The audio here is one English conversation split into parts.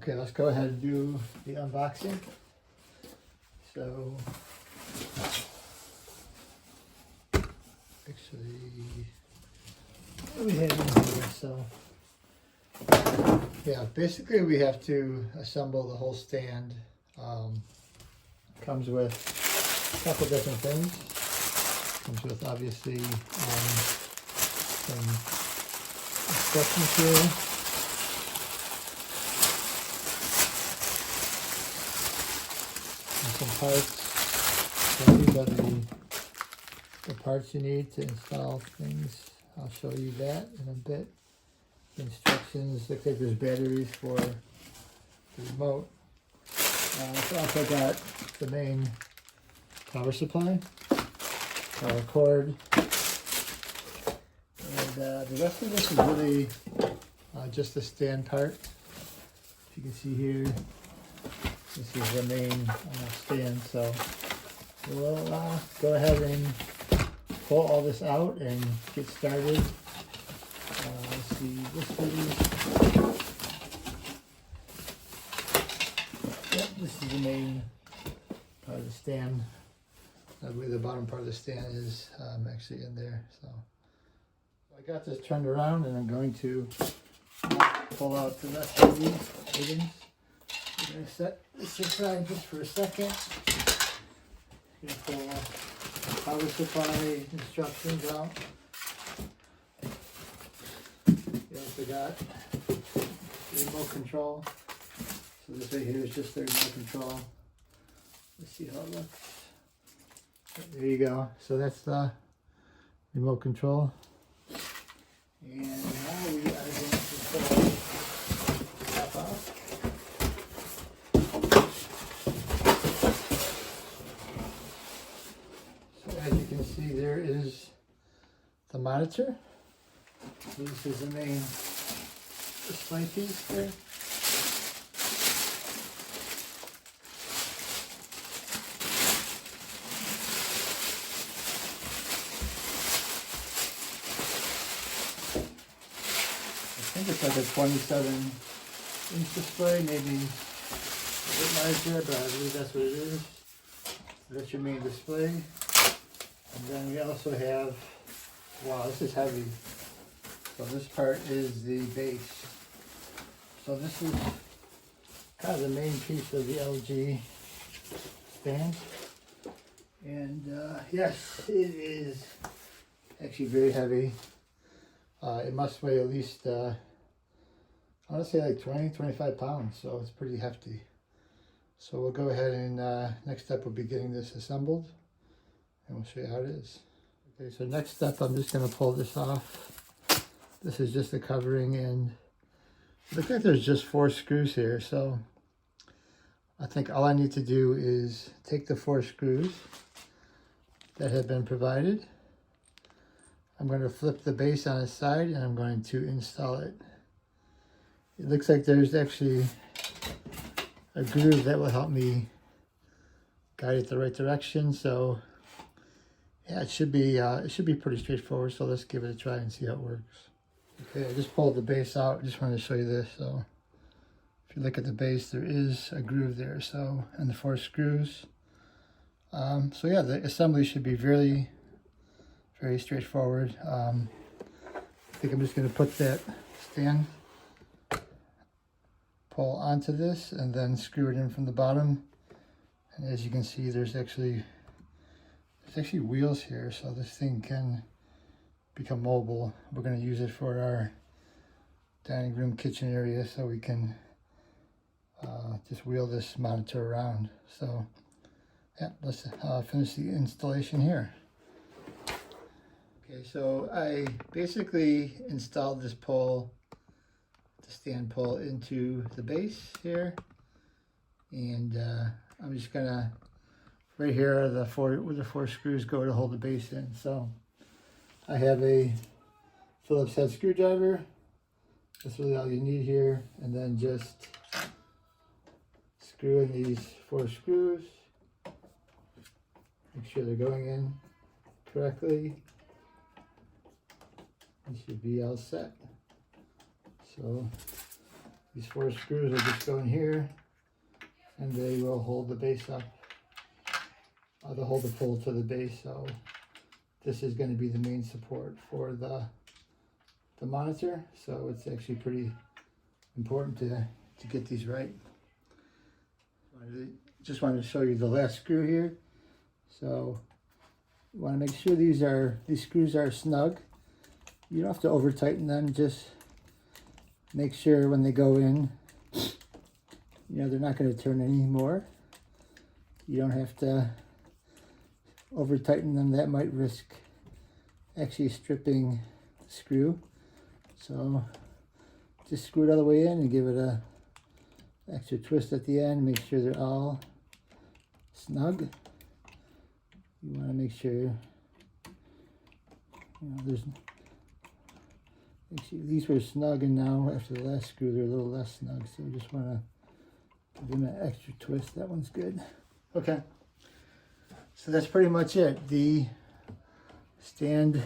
Okay, let's go ahead and do the unboxing. So, actually, what do we have in here? So, yeah, basically we have to assemble the whole stand. Comes with a couple different things. Comes with obviously some instructions here. And some parts. So these are the parts you need to install things. I'll show you that in a bit. Instructions, looks like there's batteries for the remote. So also got the main power supply, power cord, and the rest of this is really just the stand part. If you can see here, this is the main stand. So we'll go ahead and pull all this out and get started. Let's see, this is. Yep, this is the main part of the stand. I believe the bottom part of the stand is actually in there. So I got this turned around and I'm going to pull out the rest of these items. I'm going to set this aside just for a second. I'm going to pull power supply instructions out. You also got the remote control. So this right here is just the remote control. Let's see how it looks. There you go. So that's the remote control. And now we are going to pull the top out. So as you can see, there is the monitor. So this is the main display piece there. I think it's like a 27-inch display, maybe a bit larger, but I believe that's what it is. That's your main display. And then we also have, wow, this is heavy. So this part is the base. So this is kind of the main piece of the LG stand. And yes, it is actually very heavy. It must weigh at least, I want to say like 20-25 pounds, so it's pretty hefty. So we'll go ahead and next step will be getting this assembled, and we'll show you how it is. Okay, so next step, I'm just going to pull this off. This is just the covering, and it looks like there's just 4 screws here, so I think all I need to do is take the 4 screws that have been provided. I'm going to flip the base on its side and I'm going to install it. It looks like there's actually a groove that will help me guide it the right direction. So yeah, it should be pretty straightforward. So let's give it a try and see how it works. Okay, I just pulled the base out. I just wanted to show you this. So if you look at the base, there is a groove there. So, and the 4 screws. So yeah, the assembly should be very straightforward. I think I'm just going to put that stand pull onto this and then screw it in from the bottom. And as you can see, there's actually wheels here, so this thing can become mobile. We're going to use it for our dining room kitchen area, so we can just wheel this monitor around. So yeah, let's finish the installation here. Okay, so I basically installed this pole, the stand pole, into the base here, and I'm just gonna, right here are the where the 4 screws go to hold the base in. So I have a Phillips head screwdriver. That's really all you need here, and then just screw in these 4 screws. Make sure they're going in correctly. You should be all set. So These 4 screws will just go in here, and they will hold the base up. They'll hold the pole to the base, so this is going to be the main support for the monitor. So it's actually pretty important to get these right. Just wanted to show you the last screw here. So you want to make sure these screws are snug. You don't have to over tighten them, just make sure when they go in, they're not going to turn anymore. You don't have to over tighten them. That might risk actually stripping the screw. So just screw it all the way in and give it a extra twist at the end. Make sure they're all snug. You want to make sure these were snug, and now after the last screw they're a little less snug, so you just want to give them an extra twist. That one's good. Okay, so that's pretty much it. The stand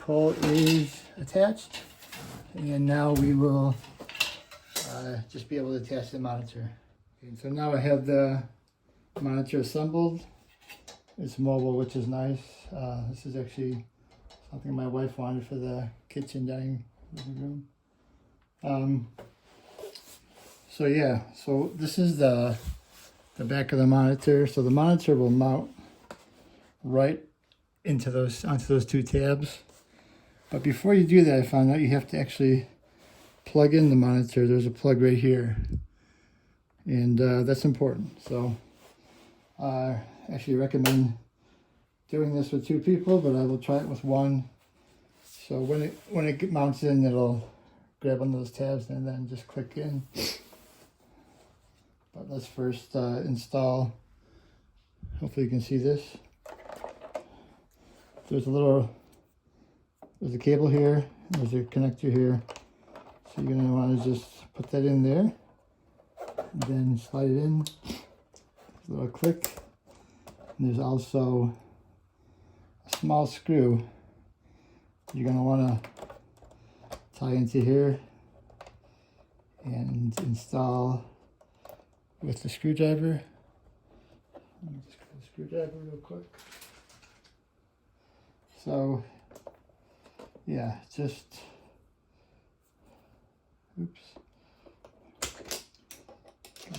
pole is attached, and now we will just be able to attach the monitor. Okay, so now I have the monitor assembled. It's mobile, which is nice. This is actually something my wife wanted for the kitchen dining room. So yeah, so this is the back of the monitor. So the monitor will mount right onto those 2 tabs. But before you do that, I found out you have to actually plug in the monitor. There's a plug right here, and that's important. So I actually recommend doing this with 2 people, but I will try it with 1. So when it mounts in, it'll grab one of those tabs and then just click in. But let's first install. Hopefully you can see this. There's a cable here. There's a connector here. So you're gonna want to just put that in there, and then slide it in. A little click. And there's also a small screw you're going to want to tie into here and install with the screwdriver. Let me just grab the screwdriver real quick. So yeah, just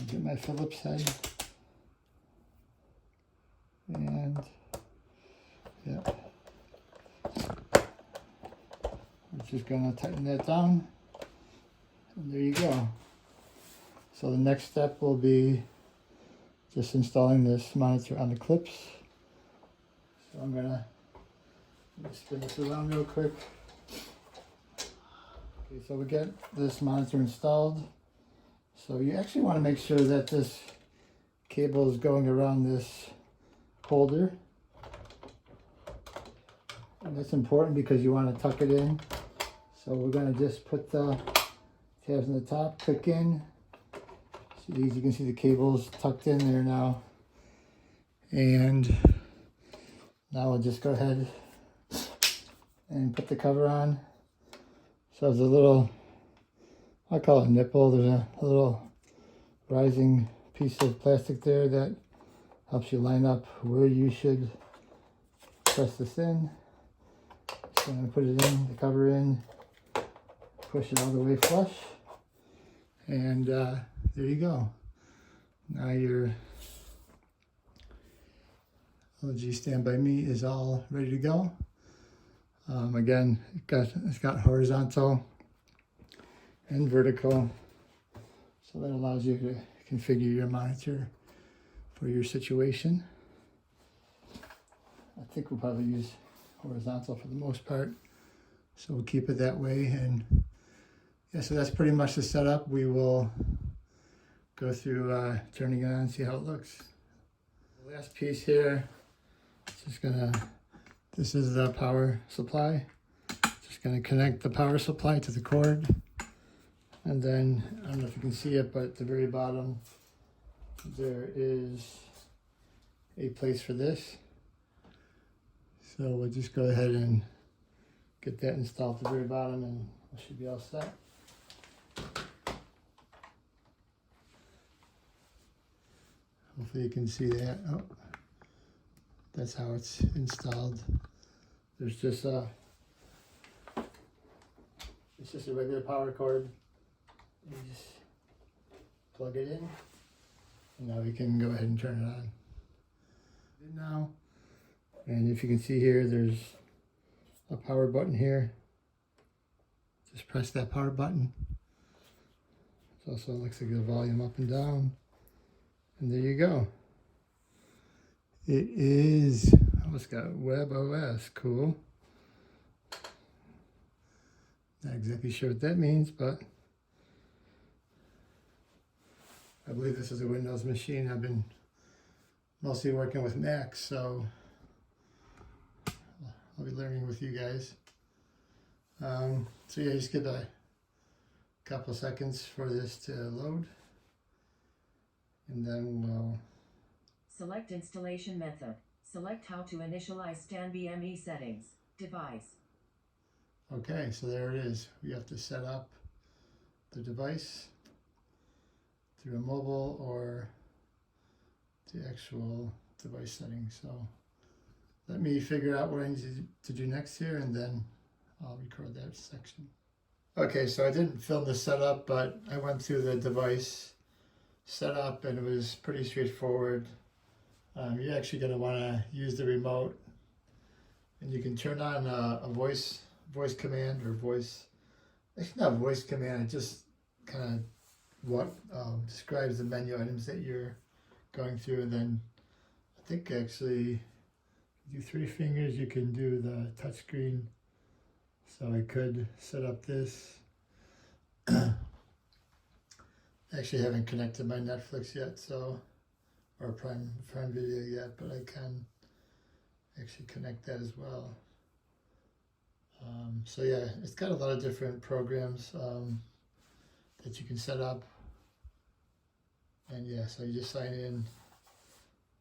get my Phillips head, and yeah, we're just gonna tighten that down, and there you go. So the next step will be just installing this monitor on the clips. So I'm gonna spin this around real quick. Okay, so we get this monitor installed. So you actually want to make sure that this cable is going around this holder. And that's important because you want to tuck it in. So we're going to just put the tabs on the top, click in. So you can see the cables tucked in there now. And now we'll just go ahead and put the cover on. So there's a little, I call it a nipple, there's a little rising piece of plastic there that helps you line up where you should press this in. So I'm going to put it in, the cover in, push it all the way flush, and there you go. Now your LG StanbyME is all ready to go. Again, it's got horizontal and vertical, so that allows you to configure your monitor for your situation. I think we'll probably use horizontal for the most part, so we'll keep it that way. And yeah, so that's pretty much the setup. We will go through turning it on, see how it looks. The last piece here, this is the power supply. Just gonna connect the power supply to the cord. And then, I don't know if you can see it, but at the very bottom, there is a place for this. So we'll just go ahead and get that installed at the very bottom, and we should be all set. Hopefully you can see that. Oh, that's how it's installed. There's just it's just a regular power cord. You just plug it in, and now we can go ahead and turn it on. Now, and if you can see here, there's a power button here. Just press that power button. It also looks like the volume up and down. And there you go. It is, oh, it's got webOS, cool. Not exactly sure what that means, but I believe this is a Windows machine. I've been mostly working with Macs, so I'll be learning with you guys. So yeah, just give a couple seconds for this to load, and then we'll select installation method. Select how to initialize StanbyME settings. Device. Okay, so there it is. We have to set up the device through a mobile or the actual device settings. So let me figure out what I need to do next here, and then I'll record that section. Okay, so I didn't film the setup, but I went through the device setup and it was pretty straightforward. You're actually going to want to use the remote, and you can turn on a voice command, or voice, it's not a voice command, it just kind of what describes the menu items that you're going through. And then I think actually do 3 fingers, you can do the touchscreen. So I could set up this. Actually haven't connected my Netflix yet, so, or Prime Video yet, but I can actually connect that as well. So yeah, it's got a lot of different programs that you can set up. And yeah, so you just sign in.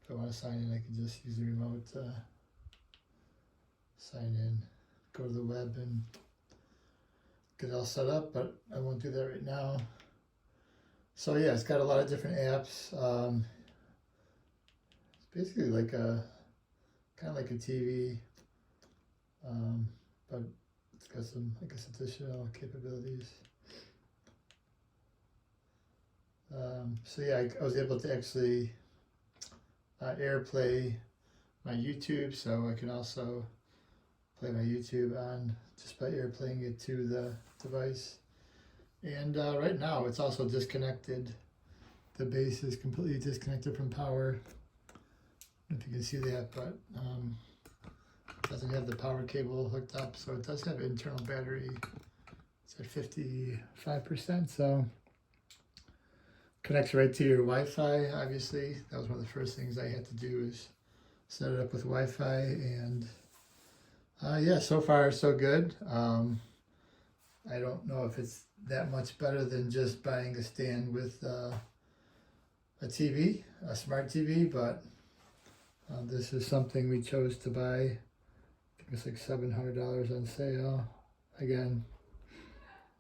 If I want to sign in, I can just use the remote to sign in. Go to the web and get it all set up, but I won't do that right now. So yeah, it's got a lot of different apps. It's basically like a kind of like a TV, but it's got some, I guess, additional capabilities. So yeah, I was able to actually AirPlay my YouTube, so I can also play my YouTube on just by AirPlaying it to the device. And right now it's also disconnected. The base is completely disconnected from power. I don't know if you can see that, but it doesn't have the power cable hooked up, so it does have an internal battery. It's at 55%, so connects right to your Wi-Fi, obviously. That was one of the first things I had to do, is set it up with Wi-Fi. And yeah, so far so good. I don't know if it's that much better than just buying a stand with a TV, a smart TV, but this is something we chose to buy. I think it's like $700 on sale. Again,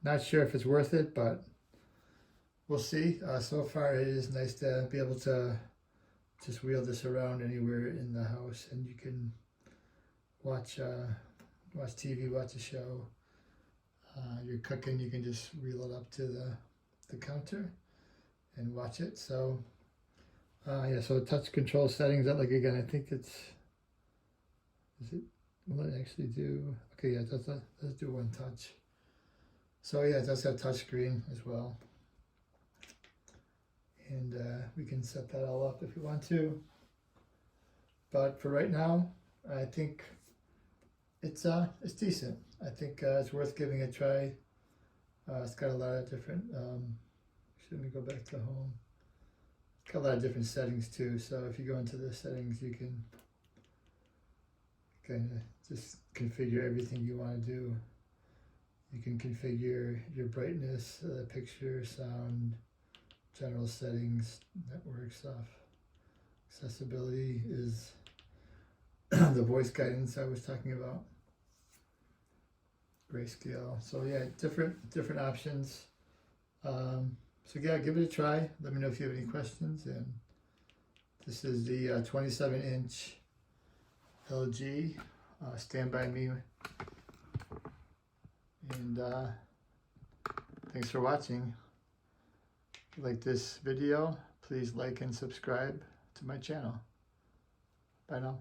not sure if it's worth it, but we'll see. So far it is nice to be able to just wheel this around anywhere in the house, and you can watch TV, watch a show. You're cooking, you can just reel it up to the counter and watch it. So yeah, so touch control settings, that, like, again, I think it's, will it actually do, okay, yeah, it does do one touch. So yeah, it does have touch screen as well. And we can set that all up if we want to. But for right now, I think it's decent. I think it's worth giving a try. It's got a lot of different, let me go back to home. It's got a lot of different settings too. So if you go into the settings, you can kind of just configure everything you want to do. You can configure your brightness, picture, sound, general settings, network stuff. Accessibility is the voice guidance I was talking about. Grayscale. So yeah, different options. So yeah, give it a try. Let me know if you have any questions, and This is the 27-inch LG StanbyME. And thanks for watching. If you like this video, please like and subscribe to my channel. Bye now.